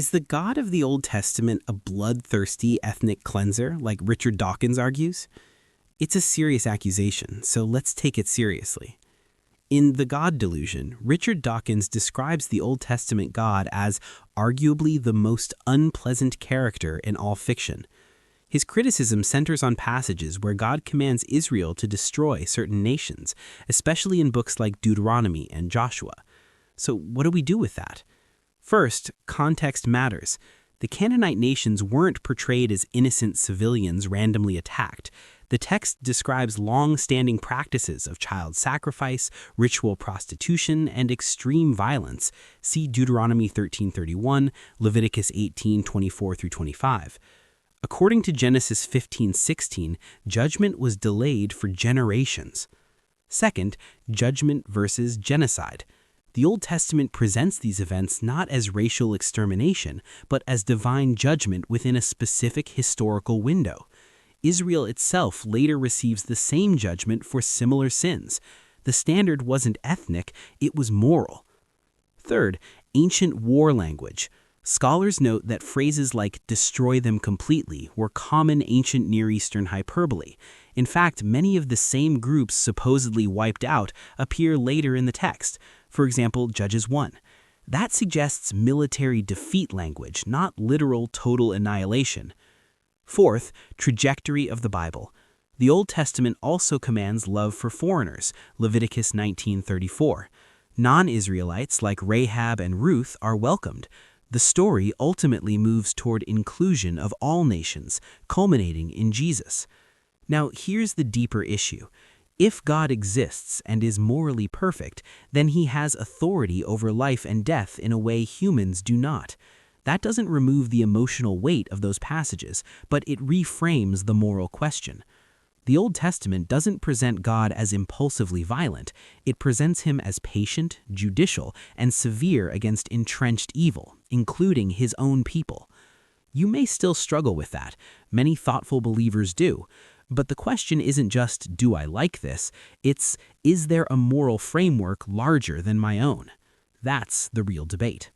Is the God of the Old Testament a bloodthirsty ethnic cleanser, like Richard Dawkins argues? It's a serious accusation, so let's take it seriously. In The God Delusion, Richard Dawkins describes the Old Testament God as arguably the most unpleasant character in all fiction. His criticism centers on passages where God commands Israel to destroy certain nations, especially in books like Deuteronomy and Joshua. So what do we do with that? First, context matters. The Canaanite nations weren't portrayed as innocent civilians randomly attacked. The text describes long-standing practices of child sacrifice, ritual prostitution, and extreme violence. See Deuteronomy 13:31, Leviticus 18:24-25. According to Genesis 15:16, judgment was delayed for generations. Second, judgment versus genocide. The Old Testament presents these events not as racial extermination, but as divine judgment within a specific historical window. Israel itself later receives the same judgment for similar sins. The standard wasn't ethnic, it was moral. Third, ancient war language. Scholars note that phrases like destroy them completely were common ancient Near Eastern hyperbole. In fact, many of the same groups supposedly wiped out appear later in the text. For example, Judges 1. That suggests military defeat language, not literal total annihilation. Fourth, trajectory of the Bible. The Old Testament also commands love for foreigners, Leviticus 19:34. Non-Israelites like Rahab and Ruth are welcomed. The story ultimately moves toward inclusion of all nations, culminating in Jesus. Now, here's the deeper issue. If God exists and is morally perfect, then he has authority over life and death in a way humans do not. That doesn't remove the emotional weight of those passages, but it reframes the moral question. The Old Testament doesn't present God as impulsively violent. It presents him as patient, judicial, and severe against entrenched evil, including his own people. You may still struggle with that. Many thoughtful believers do. But the question isn't just, do I like this? It's, is there a moral framework larger than my own? That's the real debate.